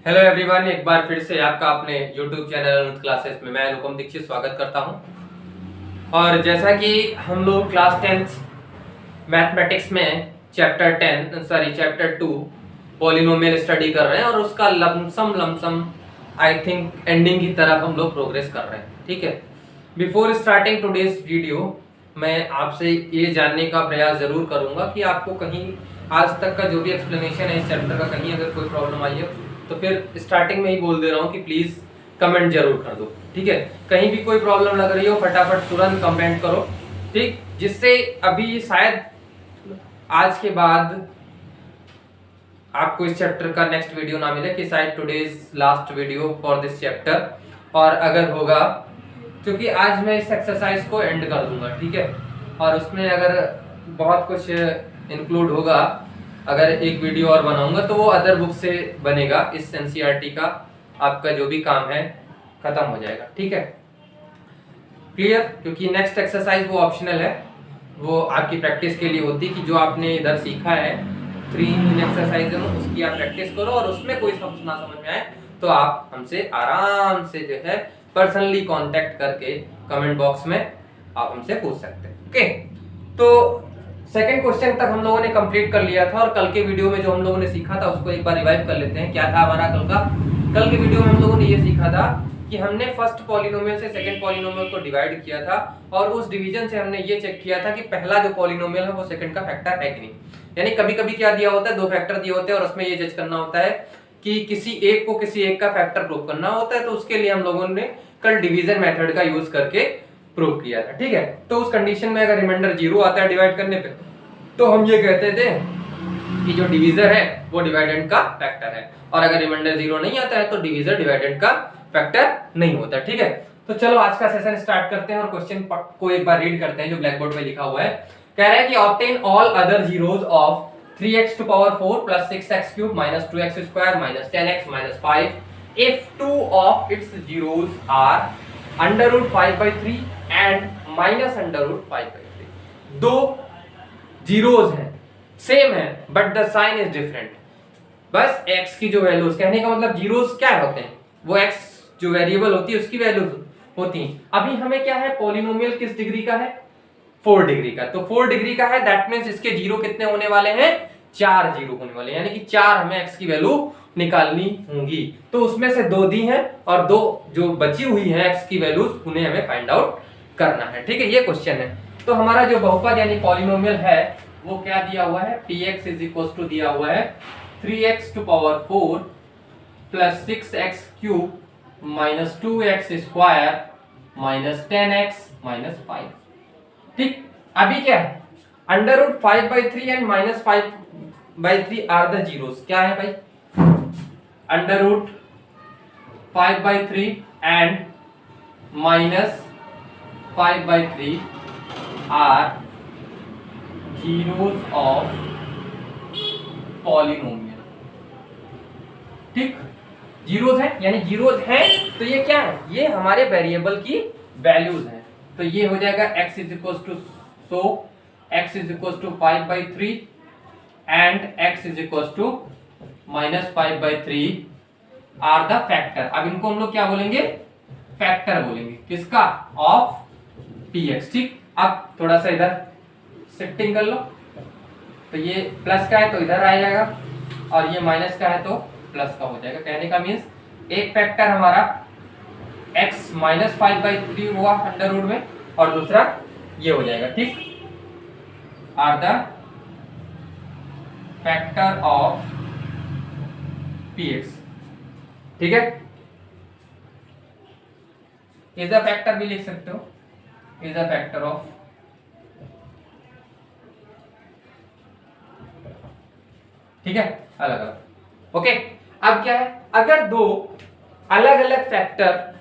Hello everyone, एक बार फिर से आपका अपने YouTube चैनल अनुत क्लासेस में मैं अनुपम दीक्षित स्वागत करता हूं। और जैसा कि हम लोग क्लास 10 मैथमेटिक्स में चैप्टर 2 पॉलिनोमियल स्टडी कर रहे हैं और उसका लमसम आई थिंक एंडिंग की तरफ हम लोग प्रोग्रेस कर रहे हैं। ठीक है, बिफोर स्टार्टिंग टुडेज वीडियो मैं आपसे ये जानने का प्रयास जरूर करूंगा कि आपको कहीं आज तक का जो भी एक्सप्लेनेशन है इस चैप्टर का, कहीं अगर कोई प्रॉब्लम आई है तो फिर स्टार्टिंग में ही बोल दे रहा हूँ कि प्लीज कमेंट जरूर कर दो। ठीक है, कहीं भी कोई प्रॉब्लम लग रही हो फटाफट तुरंत कमेंट करो, ठीक, जिससे अभी शायद आज के बाद आपको इस चैप्टर का नेक्स्ट वीडियो ना मिले कि शायद today's last video for this chapter. और अगर होगा, क्योंकि आज मैं इस एक्सरसाइज को एंड कर दूंगा, ठीक है, और उसमें अगर बहुत कुछ इंक्लूड होगा, अगर एक वीडियो और बनाऊंगा तो वो अदर बुक से बनेगा। इस एनसीईआरटी का आपका जो भी काम है खत्म हो जाएगा। ठीक है, क्लियर, क्योंकि नेक्स्ट एक्सरसाइज वो ऑप्शनल है, वो आपकी प्रैक्टिस के लिए होती है कि जो आपने इधर सीखा है 3 एक्सरसाइज में उसकी आप प्रैक्टिस करो और उसमें कोई समझ ना समझ में आए तो आप हमसे आराम से जो है पर्सनली कांटेक्ट करके कमेंट बॉक्स में आप हमसे पूछ सकते हैं। ओके, तो सेकंड क्वेश्चन तक हम लोगों ने कंप्लीट कर लिया था और कल के वीडियो में जो हम लोगों ने सीखा था उसको एक बार रिवाइव कर लेते हैं। क्या था हमारा कल के वीडियो में हम लोगों ने ये सीखा था कि हमने फर्स्ट पॉलिनोमियल से सेकंड पॉलिनोमियल को डिवाइड किया था और उस डिवीजन से हमने ये चेक किया था कि पहला जो पॉलिनोमियल है वो सेकंड का फैक्टर है कि नहीं। यानी कभी-कभी क्या दिया होता है, 2 फैक्टर दिए होते हैं और उसमें ये जज करना होता है कि किसी एक को किसी एक का फैक्टर प्रूव करना होता है, तो उसके लिए हम लोगों ने कल डिवीजन मेथड का यूज करके प्रूव किया था। ठीक है, तो उस कंडीशन में अगर रिमाइंडर 0 आता है डिवाइड करने पे तो हम ये कहते थे कि जो डिवीजर है वो डिवाइडेंड का फैक्टर है, और अगर रिमाइंडर 0 नहीं आता है तो डिवीजर डिवाइडेंड का फैक्टर नहीं होता। ठीक है, तो चलो आज का सेशन स्टार्ट करते हैं और क्वेश्चन को एक बार रीड करते हैं जो ब्लैक बोर्ड पे लिखा हुआ है। कह रहा है कि obtain all other zeros of 3x to power 4 plus 6x cube minus 2x square minus 10x minus 5 if two of its zeros are under root 5 by 3 and minus under root 5 by 3। दो zeros हैं, same है but the sign is different. बस x की जो values, कहने का मतलब zeros क्या होते हैं, वो x जो वेरिएबल होती है उसकी वैल्यूज होती हैं। अभी हमें क्या है, पॉलिनोमियल किस डिग्री का है, 4 डिग्री का, तो 4 डिग्री का है, दैट मींस इसके जीरो कितने होने वाले हैं, 4 जीरो होने वाले हैं, यानी कि 4 हमें x की वैल्यू निकालनी होंगी। तो उसमें से 2 दी हैं और 2 जो बची हुई है x की वैल्यूज उन्हें हमें फाइंड आउट करना है। ठीक है, ये क्वेश्चन है। तो हमारा जो बहुपद यानी पॉलिनोमियल है वो क्या दिया हुआ है, px इज इक्वल टू दिया हुआ है 3x to power 4 plus 6x cube minus 2x square minus 10x minus 5। ठीक, अभी क्या है, under root 5 by 3 and minus 5 by 3 are the zeros. क्या है भाई, under root 5 by 3 and minus 5 by 3 are zeros of polynomial. ठीक, zeros है यानी जीरोस है, तो ये क्या है, ये हमारे वेरिएबल की वैल्यूज हैं। तो ये हो जाएगा x is equal to, so x is equal to 5 by 3 and x is equal to minus 5 by 3 are the factor. अब इनको हम लोग क्या बोलेंगे, फैक्टर बोलेंगे, किसका, ऑफ px। ठीक, अब थोड़ा सा इधर शिफ्टिंग कर लो, तो ये प्लस का है तो इधर आ जाएगा और ये माइनस का है तो प्लस का हो जाएगा। कहने का मीन्स एक फैक्टर हमारा x माइनस 5 by 3 हुआ अंडर रूट में और दूसरा ये हो जाएगा। ठीक, are the factor of px। ठीक है, इज द फैक्टर भी लिख सकते हो, इज द फैक्टर ऑफ, ठीक है, अलग अलग। ओके, अब क्या है, अगर 2 अलग अलग फैक्टर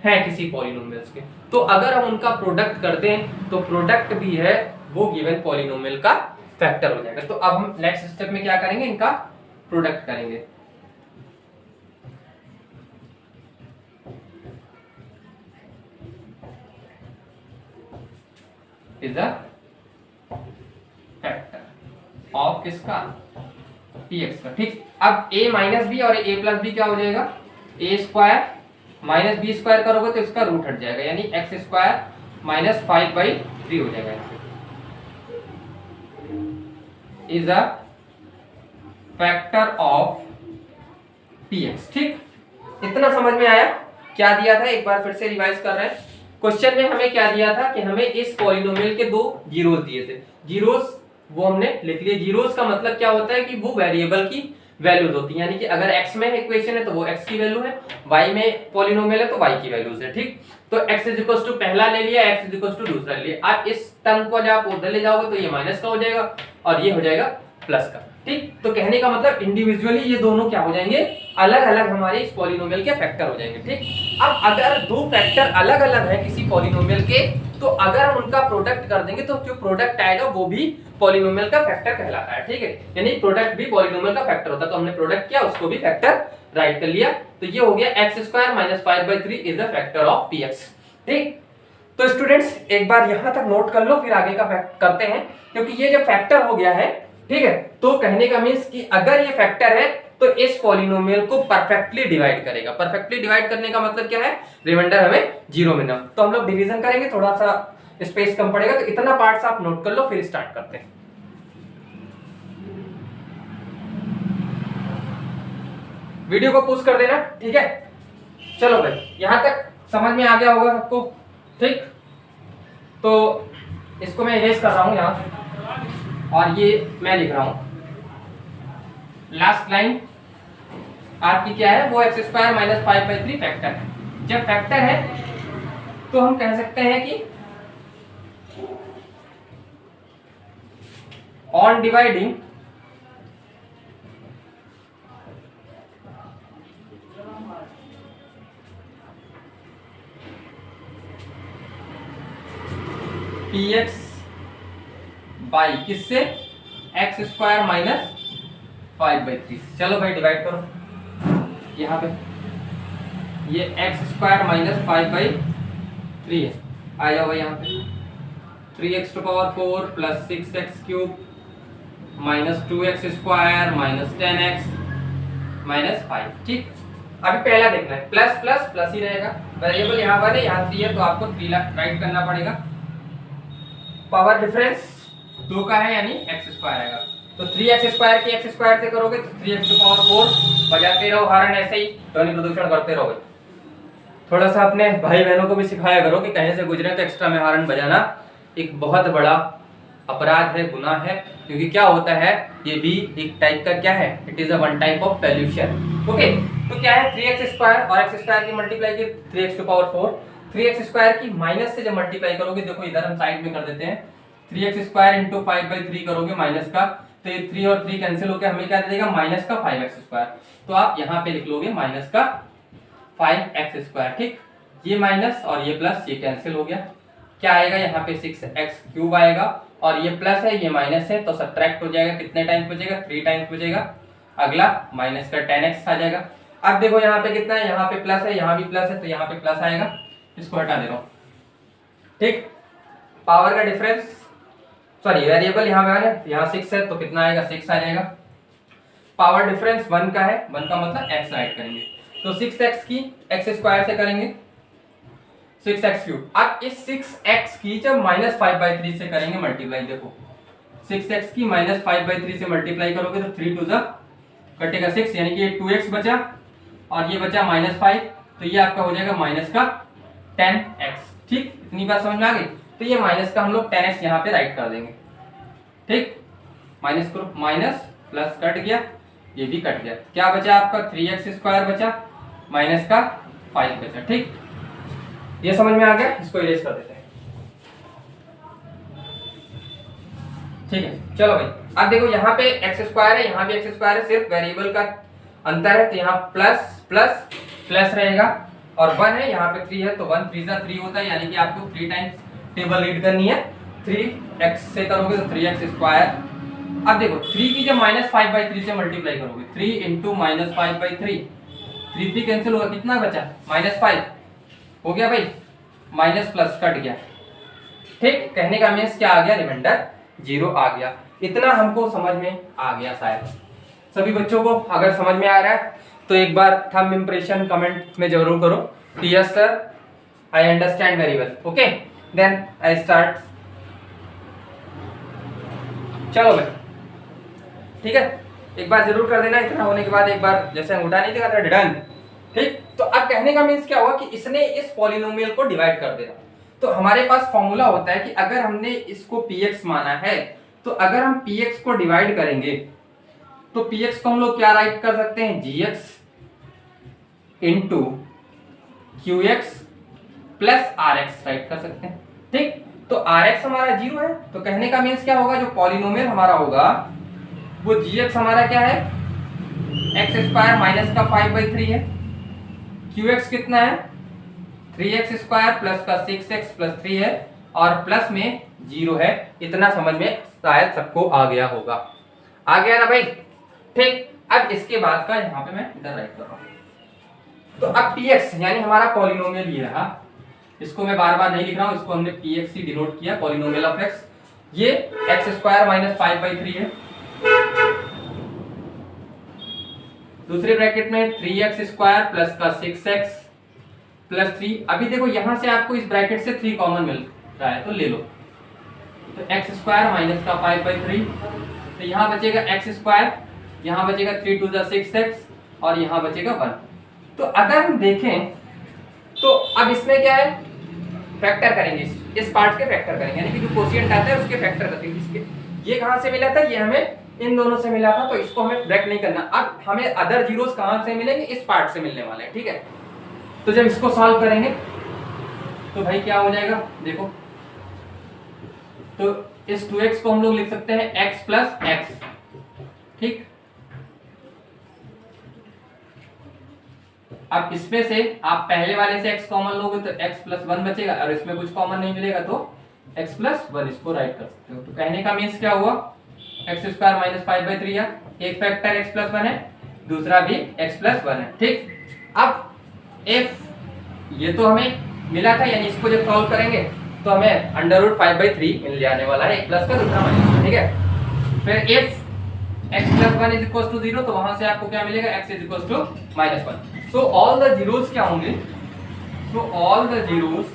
हैं किसी पॉलिनोमियल्स के, तो अगर हम उनका प्रोडक्ट करते हैं तो प्रोडक्ट भी है वो गिवन पॉलिनोमियल का फैक्टर हो जाएगा। तो अब हम नेक्स्ट स्टेप में क्या करेंगे, इनका प्रोडक्ट करेंगे। इज द फैक्टर ऑफ किसका, px का। ठीक, अब a माइनस बी और a प्लस बी क्या हो जाएगा, a square minus B square करोगे तो इसका रूट हट जाएगा, यानी एक्स स्क्वायर माइनस 5/3 हो जाएगा। Is a factor of px। ठीक, इतना समझ में आया? क्या दिया था, एक बार फिर से रिवाइज कर रहे हैं। क्वेश्चन में हमें क्या दिया था कि हमें इस पॉलिनोमियल के दो जीरोस दिए थे, जीरोस वो हमने लिख लिए। जीरोस का मतलब क्या होता है कि वो वेरिएबल की वैल्यूज होती है, यानी कि अगर x में इक्वेशन है तो वो x की वैल्यू है, y में पॉलिनोमियल है तो y की वैल्यूज है। ठीक, तो x इज इक्वल टू पहला ले लिया, x इज इक्वल टू दूसरा ले लिया। आप इस टर्म को जब आप उधर ले जाओगे तो ये माइनस का हो जाएगा और ये हो जाएगा प्लस का। ठीक, तो कहने का मतलब इंडिविजुअली ये दोनों क्या हो जाएंगे, अलग अलग हमारे इस पॉलिनोमियल के फैक्टर हो जाएंगे। ठीक, अब अगर दो फैक्टर अलग अलग है किसी पॉलिनोमियल के, तो अगर हम उनका प्रोडक्ट कर देंगे तो जो प्रोडक्ट आएगा वो भी पॉलिनोमियल का फैक्टर कहलाता है। ठीक है, यानी प्रोडक्ट भी पॉलिनोमियल का फैक्टर होता है, तो हमने प्रोडक्ट किया उसको भी फैक्टर राइट कर लिया। तो ये हो गया x square minus 5/3 is the factor of px। ठीक, तो स्टूडेंट्स एक बार यहां तक नोट कर लो, फिर आगे का करते हैं, क्योंकि ये जब फैक्टर हो गया है, ठीक है, तो कहने का मीन्स कि अगर ये फैक्टर है तो इस पॉलिनोमियल को परफेक्टली डिवाइड करेगा। परफेक्टली डिवाइड करने का मतलब क्या है, रिमाइंडर हमें 0 मिलना। तो हम लोग डिवीजन करेंगे, थोड़ा सा स्पेस कम पड़ेगा, तो इतना पार्ट्स आप नोट कर लो, फिर स्टार्ट करते हैं। वीडियो को पुश कर देना, ठीक है। चलो भाई, यहां तक समझ में आ गया होगा सबको। ठीक, तो इसको मैं इरेज कर रहा हूं यहां, और ये मैं लिख रहा हूं लास्ट लाइन आपकी क्या है, वो एक्स स्क्वायर माइनस 5/3 फैक्टर है। जब फैक्टर है तो हम कह सकते हैं कि ऑन डिवाइडिंग px बाई किससे, एक्स स्क्वायर माइनस 5/3। चलो भाई डिवाइड करो, यहाँ पे ये एक्स स्क्वायर माइनस 5/3 है, आ जाओ भाई यहाँ पे 3x⁴ plus 6x³ minus 2x square minus 10x minus 5। ठीक, अभी पहला देखना है, प्लस प्लस प्लस ही रहेगा, वेरिएबल यहाँ पर है, यहाँ 3 है तो आपको 3 राइट करना पड़ेगा। पावर डिफरेंस 2 का है यानी एक्स स्क्वायर आएगा, तो 3x स्क्वायर की x स्क्वायर से करोगे तो 3x⁴ बजाते रहो हरण, ऐसे ही ध्वनि प्रदूषण करते रहोगे। थोड़ा सा अपने भाई बहनों को भी सिखाया करो कि कहीं से गुजरे तो एक्स्ट्रा में हरण बजाना एक बहुत बड़ा अपराध है, गुनाह है, क्योंकि क्या होता है, ये भी एक टाइप का क्या है, it is a one type of pollution. Okay, तो क्या है 3x स्क्वायर और x स्क्वायर की मल्टीप्लाई की 3x⁴, 3x स्क्वायर की माइनस से जब मल्टीप्लाई करोगे, देखो इधर हम साइड में कर देते हैं, 3x स्क्वायर इंटू 5/3 करोगे माइनस का, तो ये 3 और 3 कैंसिल होकर हमें क्या दे देगा, माइनस का 5x स्क्वायर। तो आप यहाँ पे लिख लोगे माइनस का 5x स्क्वायर। ठीक, ये माइनस और ये प्लस, ये कैंसिल हो गया, क्या आएगा यहाँ पे 6x³ आएगा, और ये प्लस है ये माइनस है तो सब्ट्रैक्ट हो जाएगा, कितने टाइम्स बचेगा, 3 टाइम्स बचेगा। अगला माइनस का 10x आ जाएगा। अब देखो यहाँ पे कितना है, यहाँ पे प्लस है, यहाँ भी प्लस है, तो यहाँ पे प्लस आएगा, इसको हटा दे रहा हूँ। ठीक, पावर का डिफरेंस, सॉरी वेरिएबल यहाँ पे यहाँ 6 है तो कितना आएगा, 6 आ जाएगा। पावर डिफरेंस 1 का है, 1 का मतलब x राइट करेंगे, तो 6x की x स्क्वायर से करेंगे 6x³। अब इस 6x की जब माइनस 5/3 से करेंगे मल्टीप्लाई, देखो 6x की माइनस 5/3 से मल्टीप्लाई करोगे तो 3 2 कटेगा 6, यानी कि ये 2x बचा और ये बचा -5, तो ये आपका हो जाएगा माइनस का 10x। ठीक, इतनी बात समझ में आ गई, तो ये माइनस का हम लोग 10x यहाँ पे राइट कर देंगे। ठीक, माइनस करो, माइनस प्लस कट गया, ये भी कट गया, क्या बचा आपका 3x² बचा माइनस का 5 बचा। ठीक, ये समझ में आ गया, इसको इरेज कर देते हैं। ठीक है, चलो भाई, अब देखो यहाँ पे x² है, यहाँ भी x² है, सिर्फ वेरिएबल का अंतर है, तो यहाँ प्लस प्लस प्लस रहेगा, और 1 है, यहाँ पे 3 है, तो 1 3 3 होता है, यानी कि आपको 3 टाइम्स टेबल रीड करनी है। 3x से करोगे तो 3x²। अब देखो 3 की जब माइनस 5/3 से मल्टीप्लाई करोगे, 3 इंटू माइनस 5/3, 3 कैंसिल होगा, कितना बचा -5 हो गया भाई, माइनस प्लस कट गया। ठीक, कहने का मीन्स क्या आ गया, रिमाइंडर 0 आ गया। इतना हमको समझ में आ गया शायद। सभी बच्चों को अगर समझ में आ रहा है तो एक बार थंब इंप्रेशन कमेंट में जरूर करो कि yes sir I understand very well. Okay then I start. चलो भाई ठीक है, एक बार जरूर कर देना। इतना होने के बाद एक बार जैसे अंगूठा नहीं दिखा था डन, ठीक। तो अब कहने का मीन्स क्या हुआ कि इसने इस पॉलिनोमियल को डिवाइड कर देना। तो हमारे पास फॉर्मूला होता है कि अगर हमने इसको px माना है तो अगर हम px को डिवाइड करेंगे तो px को हम लोग क्या राइट कर सकते हैं, gx into qx plus rx right कर सकते हैं, ठीक। तो rx हमारा 0 है, तो कहने का मीन्स क्या होगा, जो पॉलिनोमियल हमारा होगा वो gx हमारा क्या है, एक्स स्क्वायर माइनस का 5/3 है, qx कितना है 3x स्क्वायर प्लस का 6x प्लस 3 है और प्लस में 0 है। इतना समझ में शायद सबको आ गया होगा। आ गया ना भाई, ठीक। अब इसके बाद का यहाँ पे मैं इधर राइट कर रहा हूँ। तो अब px यानी हमारा पॉलिनोमियल ये रहा, इसको मैं बार बार नहीं लिख रहा हूँ, इसको हमने px से डिनोट किया, पॉलिनोमियल ऑफ x। ये एक्स स्क्वायर माइनस 5/3 है, दूसरे ब्रैकेट में 3x स्क्वायर प्लस का 6x प्लस 3। अभी देखो यहां से आपको इस ब्रैकेट से 3 कॉमन मिल रहा है तो ले लो, तो एक्स स्क्वायर माइनस का 5/3, तो यहाँ बचेगा एक्स स्क्वायर, यहाँ बचेगा 3 to the 6x और यहाँ बचेगा 1। तो अगर हम देखें तो अब इसमें क्या है, फैक्टर करेंगे, इस पार्ट के फैक्टर करेंगे, यानी कि जो कोशिएंट आता है उसके फैक्टर करेंगे। इसके ये कहाँ से मिला था, ये हमें इन दोनों से मिला था, तो इसको हमें ब्रेक नहीं करना। अब हमें अदर जीरोस कहाँ से मिलेंगे, इस पार्ट से मिलने वाले हैं, ठीक है। तो जब इसको सॉल्व करेंगे तो भाई क्या हो जाएगा, देखो तो इस 2x को हम लोग लिख सकते हैं x प्लस x, ठीक। अब इसमें से आप पहले वाले से x कॉमन लोगे तो x प्लस 1 बचेगा और इसमें कुछ कॉमन नहीं मिलेगा तो x प्लस 1 इसको राइट कर सकते हो। तो कहने का मीन्स क्या हुआ, एक्स स्क्वायर माइनस 5/3 है, एक फैक्टर x प्लस 1 है, दूसरा भी x प्लस 1 है, ठीक। अब f ये तो हमें मिला था, यानी इसको जब सॉल्व करेंगे तो हमें √5/3 मिल जाने वाला है, एक प्लस का दूसरा माइनस, ठीक है। फिर f x plus 1 is equal to 0, तो वहां से आपको क्या मिलेगा, x is equal to -1। So all the zeros क्या होंगे, so all the zeros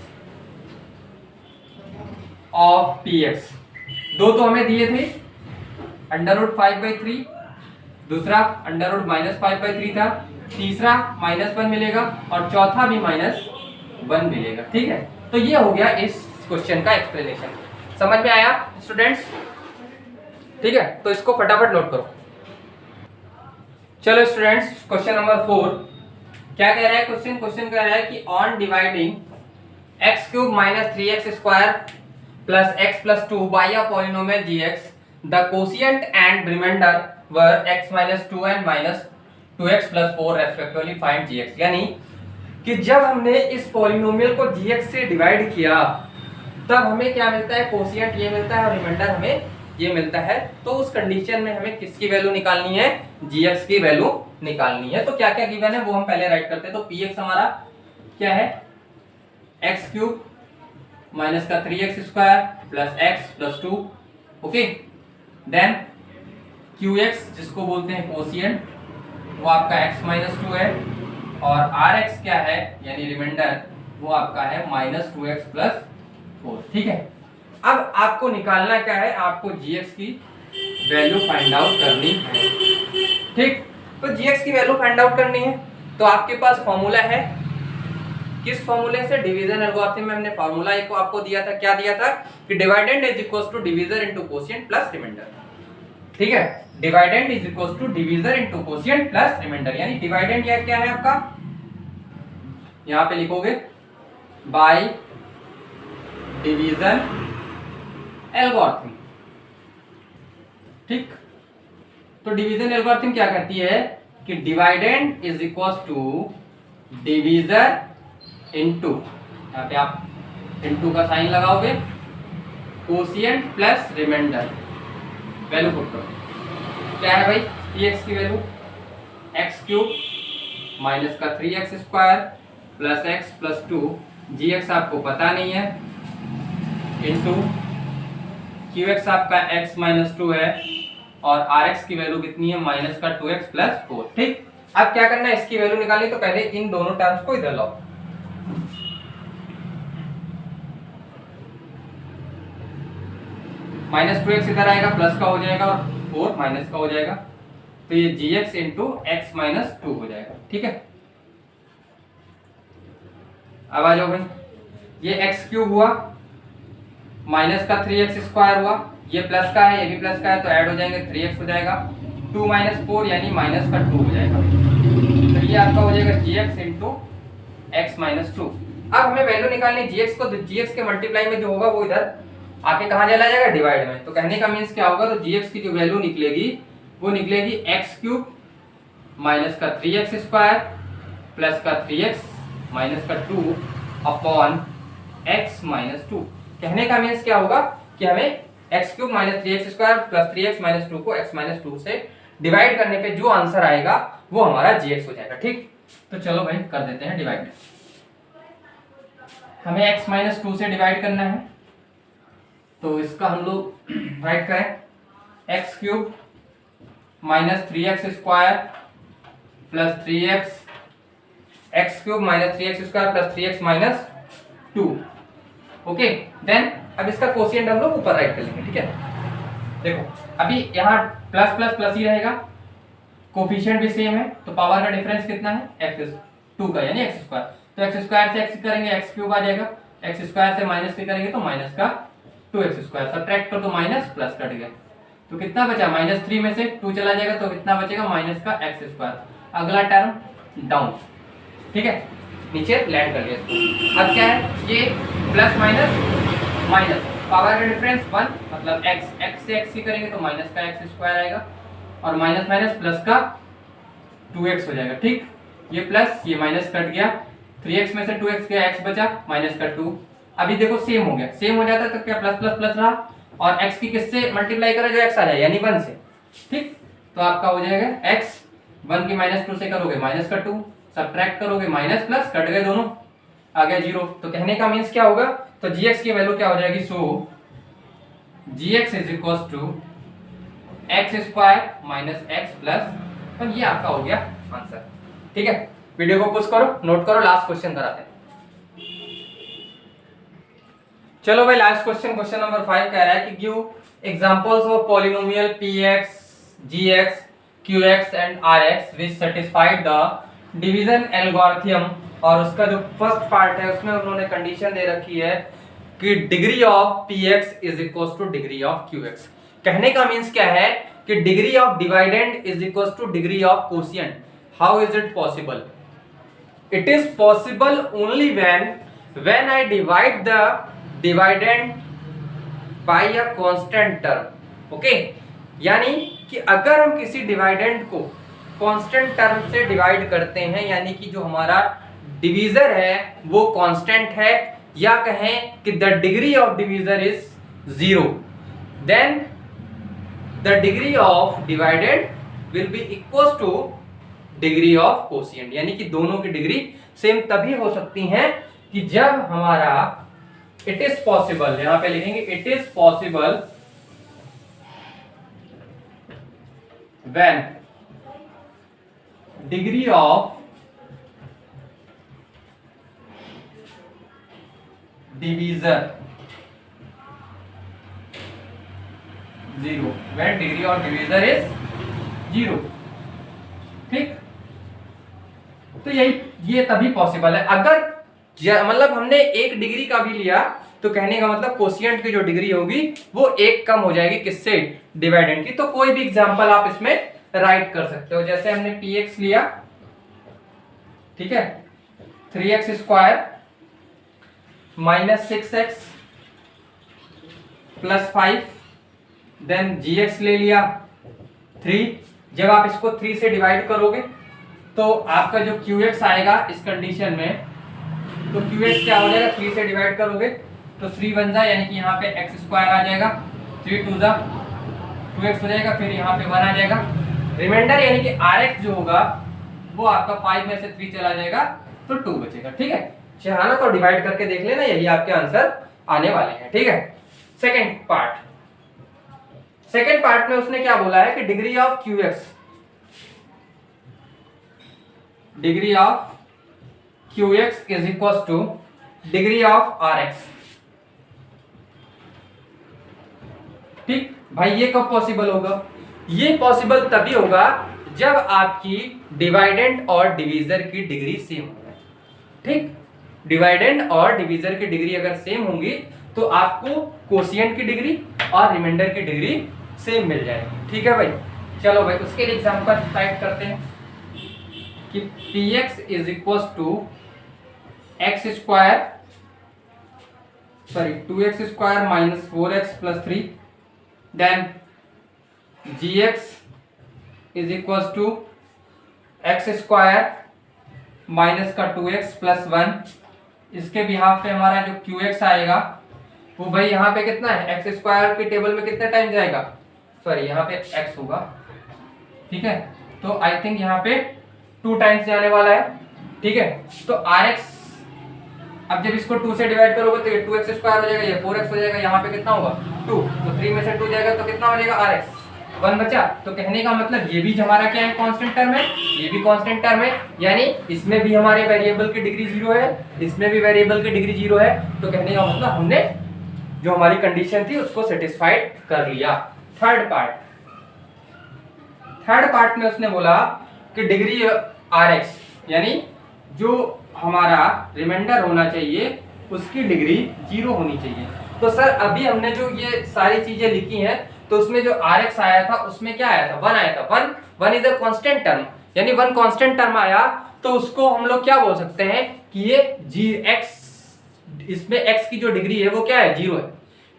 of px, दो तो हमें दिए थे √5/3, दूसरा √-5/3 था, तीसरा -1 मिलेगा और चौथा भी -1 मिलेगा, ठीक है। तो ये हो गया इस क्वेश्चन का एक्सप्लेनेशन। समझ में आया स्टूडेंट्स, ठीक है। तो इसको फटाफट नोट करो। चलो स्टूडेंट्स, क्वेश्चन नंबर 4 क्या कह रहा है, क्वेश्चन कह रहा है कि on dividing x³ - 3x square plus x plus 2 by a polynomial gx, the quotient and remainder were x minus 2 and minus 2x plus 4 respectively, find gx। यानी कि जब हमने इस पॉलिनोमियल को gx से डिवाइड किया तब हमें क्या मिलता है, कोशिएंट ये मिलता है और रिमाइंडर हमें ये मिलता है। तो उस कंडीशन में हमें किसकी वैल्यू निकालनी है, gx की वैल्यू निकालनी है। तो क्या क्या गिवन है वो हम पहले राइट करते हैं। तो px हमारा क्या है, x³ माइनस का 3x square plus x plus 2, okay. Then qx जिसको बोलते हैं कोशिएंट, वो आपका x माइनस 2 है और rx क्या है यानी रिमाइंडर, वो आपका है -2x प्लस 4, ठीक है। अब आपको निकालना क्या है, आपको gx की वैल्यू फाइंड आउट करनी है, ठीक। तो gx की वैल्यू फाइंड आउट करनी है तो आपके पास फॉर्मूला है, किस फॉर्मूले से, डिवीजन एल्गोरिथम में हमने फॉर्मूला एक को आपको दिया था, क्या दिया था कि dividend is equals to divisor into quotient plus remainder, ठीक है। Dividend is equals to divisor into quotient plus remainder, यानी डिवाइडेंड यह क्या है आपका, यहां पे लिखोगे बाय डिवीजन एल्गोरिथम, ठीक। तो डिवीजन एल्गोरिथम क्या करती है कि dividend is equals to divisor into, यहाँ पे आप इनटू का साइन लगाओगे, quotient plus remainder, value put करो। क्या है भाई px की वैल्यू, x³ माइनस का 3x square plus x plus 2, gx आपको पता नहीं है, इनटू qx आपका x माइनस 2 है और Rx की वैल्यू कितनी है माइनस का 2x प्लस 4। ठीक, अब क्या करना है, इसकी वैल्यू निकालनी, तो पहले इन दोनों टर्म्स को इधर लाओ। माइनस 2x इधर आएगा, प्लस का हो जाएगा, और 4 माइनस का हो जाएगा, तो ये gx इंटू एक्स माइनस 2 हो जाएगा। ठीक है, अब आ जाओ भाई, ये एक्स क्यूब हुआ, माइनस का 3x स्क्वायर हुआ, ये प्लस का है, ये भी प्लस का है, तो ऐड हो जाएंगे, 3x हो जाएगा, 2 माइनस 4 यानी माइनस का 2 हो जाएगा, तो ये आपका हो जाएगा gx इंटू एक्स माइनस 2। अब हमें वैल्यू निकालनी gx को, तो gx के मल्टीप्लाई में जो होगा वो इधर आके कहाँ चला जाएगा, डिवाइड में। तो कहने का मीन्स क्या होगा, तो gx की जो वैल्यू निकलेगी वो निकलेगी एक्स क्यूब माइनस का 3x स्क्वायर प्लस का 3x माइनस का 2 अपॉन x माइनस 2। कहने का मीन्स क्या होगा कि हमें x cube minus 3x square plus 3x minus 2 को x माइनस 2 से डिवाइड करने पे जो आंसर आएगा वो हमारा gx हो जाएगा। ठीक, तो चलो भाई कर देते हैं डिवाइड। हमें x माइनस 2 से डिवाइड करना है, तो इसका हम लोग राइट करें, x cube minus 3x square plus 3x, x cube minus 3x square plus 3x minus 2। Okay, then अब इसका कोशिएंट हम लोग ऊपर राइट कर लेंगे। ठीक है, देखो अभी यहाँ प्लस प्लस प्लस ही रहेगा, कोफिशिएंट भी सेम है, तो पावर का डिफरेंस कितना है, एक्स 2 का यानी एक्स स्क्वायर, तो एक्स स्क्वायर से एक्स करेंगे एक्स क्यूब आ जाएगा, एक्स स्क्वायर से माइनस के करेंगे तो माइनस का 2x स्क्वायर, सब्ट्रैक्ट करो तो माइनस प्लस कट गया, तो कितना बचा, माइनस 3 में से 2 चला जाएगा तो कितना बचेगा, माइनस का एक्स स्क्वायर। अगला टर्म डाउन, ठीक है, नीचे लैंड कर लिया इसको। अब क्या है, ये प्लस माइनस माइनस, पावर का डिफरेंस 1, मतलब x से x ही करेंगे तो माइनस का एक्स स्क्वायर आएगा, और माइनस माइनस प्लस का 2x हो जाएगा। ठीक, ये प्लस ये माइनस कट गया, 3x में से 2x गया, x बचा माइनस का 2। अभी देखो सेम हो गया, सेम हो जाता है तो क्या प्लस प्लस प्लस रहा, और x की किससे मल्टीप्लाई करें, जो x आ जाए यानी 1 से। ठीक, तो आपका हो जाएगा x 1 की माइनस 2 से करोगे माइनस का 2, सब्ट्रैक्ट करोगे माइनस प्लस कट गए दोनों, आ गया 0। तो कहने का मीन्स क्या होगा, तो gx की वैल्यू क्या हो जाएगी, so gx is equal to x square minus x plus 1। ये आपका हो गया आंसर। ठीक है, वीडियो को पुश करो, नोट करो, लास्ट क्वेश्चन कराते हैं। चलो भाई लास्ट क्वेश्चन, क्वेश्चन नंबर 5 कह रहा है कि give examples of polynomial px, gx, qx and rx which satisfied the division algorithm. और उसका जो फर्स्ट पार्ट है उसमें उन्होंने कंडीशन दे रखी है कि degree of px is equal to degree of qx। कहने का मीन्स क्या है कि degree of dividend is equal to degree of quotient. How is it possible? It is possible only when I divide the dividend by a constant term. Okay, यानी कि अगर हम किसी डिवाइडेंड को कांस्टेंट टर्म से डिवाइड करते हैं, यानी कि जो हमारा डिवीजर है वो कांस्टेंट है, या कहें कि the degree of divisor is 0, then the degree of divided will be equal to degree of quotient. यानी कि दोनों की डिग्री सेम तभी हो सकती है कि जब हमारा इट इज पॉसिबल, यहां पे लिखेंगे it is possible when degree of divisor 0, when degree of divisor is 0। ठीक, तो ये तभी पॉसिबल है अगर मतलब हमने एक डिग्री का भी लिया, तो कहने का मतलब कोशिएंट की जो डिग्री होगी वो एक कम हो जाएगी किससे, डिवाइडेंड की। तो कोई भी एग्जांपल आप इसमें राइट कर सकते हो, जैसे हमने px लिया, ठीक है, 3x square minus 6x plus 5, then gx ले लिया 3। जब आप इसको 3 से डिवाइड करोगे तो आपका जो qx आएगा इस कंडीशन में, तो qx क्या हो जाएगा, 3 से डिवाइड करोगे तो 3 बन जाए, यानी कि यहाँ पे x स्क्वायर आ जाएगा, 3 2 2x हो जाएगा, फिर यहाँ पे 1 आ जाएगा, रिमाइंडर यानी कि rx जो होगा वो आपका 5 में से 3 चला जाएगा तो 2 बचेगा। ठीक है, चाहना तो डिवाइड करके देख लेना, यही आपके आंसर आने वाले हैं। ठीक है, सेकंड पार्ट, सेकेंड पार्ट में उसने क्या बोला है कि degree of QX is equal to degree of RX। ठीक भाई, ये कब पॉसिबल होगा? ये पॉसिबल तभी होगा जब आपकी डिवाइडेंड और डिवीजर की डिग्री सेम हो। ठीक, डिवाइडेंड और डिवीजर की डिग्री अगर सेम होंगी तो आपको कोशिएंट की डिग्री और रिमाइंडर की डिग्री सेम मिल जाएगी। ठीक है भाई, चलो भाई उसके लिए एग्जांपल टाइप करते हैं कि px is equal to x square 2x square minus 4x plus 3, then gx is equal to x square minus का 2x प्लस 1। इसके बिहाफ पे हमारा जो QX आएगा वो भाई यहाँ पे कितना है, एक्स स्क्वायर के टेबल में कितने टाइम जाएगा, सॉरी यहाँ पे x होगा। ठीक है, तो आई थिंक यहाँ पे 2 टाइम्स जाने वाला है। ठीक है, तो RX अब जब इसको 2 से डिवाइड करोगे तो ये 2x स्क्वायर हो जाएगा, ये 4x हो जाएगा, यहाँ पे कितना होगा 2, तो 3 में से 2 जाएगा तो कितना हो जाएगा RX 1 बचा। तो कहने का मतलब ये भी हमारा क्या है, कांस्टेंट टर्म है, ये भी कांस्टेंट टर्म है, यानी इसमें भी हमारे वेरिएबल की डिग्री 0 है, इसमें भी वेरिएबल की डिग्री 0 है। तो कहने का मतलब हमने जो हमारी कंडीशन थी उसको सेटिस्फाइड कर लिया। थर्ड पार्ट में उसने बोला कि डिग्री RX यानी जो हमारा रिमाइंडर होना चाहिए उसकी डिग्री 0 होनी चाहिए। तो सर अभी हमने जो ये सारी चीजें लिखी हैं तो उसमें जो RX आया था उसमें क्या आया था, 1 आया था। 1 इज अ कांस्टेंट टर्म, यानी 1 कांस्टेंट टर्म आया तो उसको हम लोग क्या बोल सकते हैं कि ये GX, इसमें x की जो डिग्री है वो क्या है, 0 है।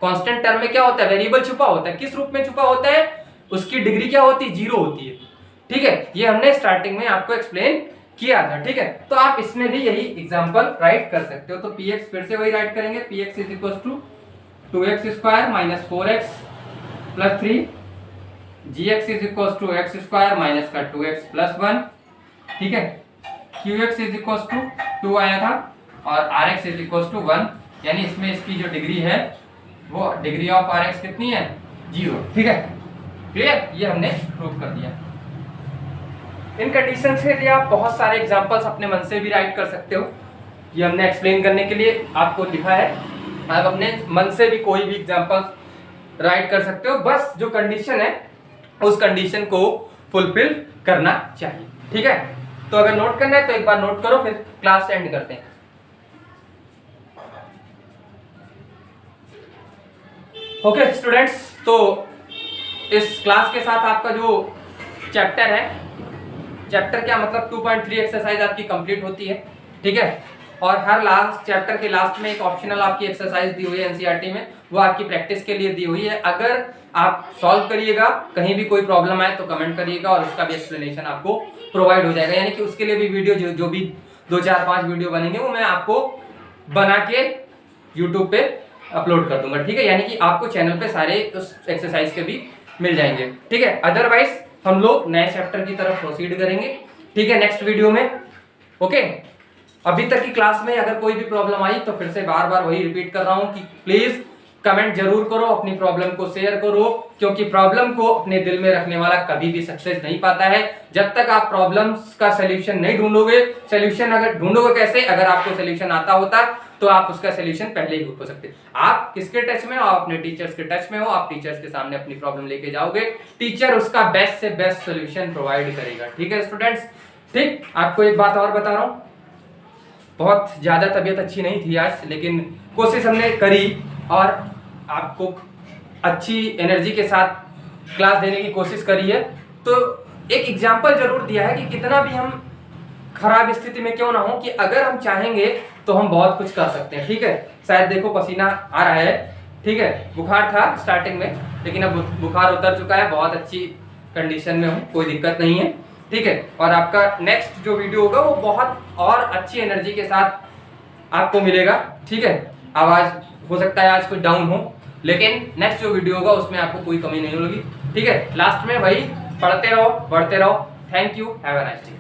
कांस्टेंट टर्म में क्या होता है, वेरिएबल छुपा होता है, किस रूप में छुपा होता है, उसकी डिग्री क्या होती है, 0 होती है। ठीक है, ये हमने स्टार्टिंग में आपको एक्सप्लेन किया था। ठीक है, तो आप इसमें भी यही एग्जांपल राइट कर सकते हो। तो px फिर से वही राइट करेंगे, px is equal to 2x square minus 4x plus 3, gx is equal to x square minus का 2x प्लस 1। ठीक है, qx इज इक्वल टू 2 आया था और rx इज इक्वल टू 1, यानी इसमें इसकी जो डिग्री है वो डिग्री ऑफ RX कितनी है, 0। ठीक है, क्लियर, ये हमने प्रूव कर दिया। इन कंडीशंस के लिए आप बहुत सारे एग्जांपल्स अपने मन से भी राइट कर सकते हो, ये हमने एक्सप्लेन करने के लिए आपको लिखा है। आप अपने मन से भी कोई भी एग्जांपल्स राइट कर सकते हो, बस जो कंडीशन है उस कंडीशन को फुलफिल करना चाहिए। ठीक है, तो अगर नोट करना है तो एक बार नोट करो, फिर क्लास एंड करते हैं। ओके स्टूडेंट्स, तो इस क्लास के साथ आपका जो चैप्टर है, चैप्टर क्या मतलब 2.3 एक्सरसाइज आपकी कंप्लीट होती है। ठीक है, और हर लास्ट चैप्टर के लास्ट में एक ऑप्शनल आपकी एक्सरसाइज दी हुई है एनसीईआरटी में, वो आपकी प्रैक्टिस के लिए दी हुई है। अगर आप सॉल्व करिएगा, कहीं भी कोई प्रॉब्लम आए तो कमेंट करिएगा और उसका भी एक्सप्लेनेशन आपको प्रोवाइड हो जाएगा, यानी कि उसके लिए भी वीडियो जो भी 2, 4, 5 वीडियो बनेंगे वो मैं आपको बना के यूट्यूब पे अपलोड कर दूंगा। ठीक है, यानी कि आपको चैनल पे सारे उस एक्सरसाइज के भी मिल जाएंगे। ठीक है, अदरवाइज हम लोग नए चैप्टर की तरफ प्रोसीड करेंगे। ठीक है, नेक्स्ट वीडियो में। ओके, अभी तक की क्लास में अगर कोई भी प्रॉब्लम आई तो फिर से बार बार वही रिपीट कर रहा हूं कि प्लीज कमेंट जरूर करो, अपनी प्रॉब्लम को शेयर करो, क्योंकि प्रॉब्लम को अपने दिल में रखने वाला कभी भी सक्सेस नहीं पाता है। जब तक आप प्रॉब्लम्स का सोल्यूशन नहीं ढूंढोगे, सोल्यूशन अगर ढूंढोगे कैसे, अगर आपको सोल्यूशन आता होता तो आप उसका सोल्यूशन पहले ही ढूंढ सकते। आप किसके टच में हो, आप अपने टीचर्स के टच में हो, आप टीचर्स के सामने अपनी प्रॉब्लम लेके जाओगे, टीचर उसका बेस्ट से बेस्ट सोल्यूशन प्रोवाइड करेगा। ठीक है स्टूडेंट्स, ठीक, आपको एक बात और बता रहा हूँ, बहुत ज्यादा तबीयत अच्छी नहीं थी आज, लेकिन कोशिश हमने करी और आपको अच्छी एनर्जी के साथ क्लास देने की कोशिश करी है। तो एक एग्जाम्पल जरूर दिया है कि कितना भी हम खराब स्थिति में क्यों ना हो, कि अगर हम चाहेंगे तो हम बहुत कुछ कर सकते हैं। ठीक है, शायद देखो पसीना आ रहा है। ठीक है, बुखार था स्टार्टिंग में, लेकिन अब बुखार उतर चुका है, बहुत अच्छी कंडीशन में हूँ, कोई दिक्कत नहीं है। ठीक है, और आपका नेक्स्ट जो वीडियो होगा वो बहुत और अच्छी एनर्जी के साथ आपको मिलेगा। ठीक है, आवाज हो सकता है आज कुछ डाउन हो, लेकिन नेक्स्ट जो वीडियो होगा उसमें आपको कोई कमी नहीं होगी। ठीक है, लास्ट में भाई पढ़ते रहो, बढ़ते रहो। Thank you, have a nice day.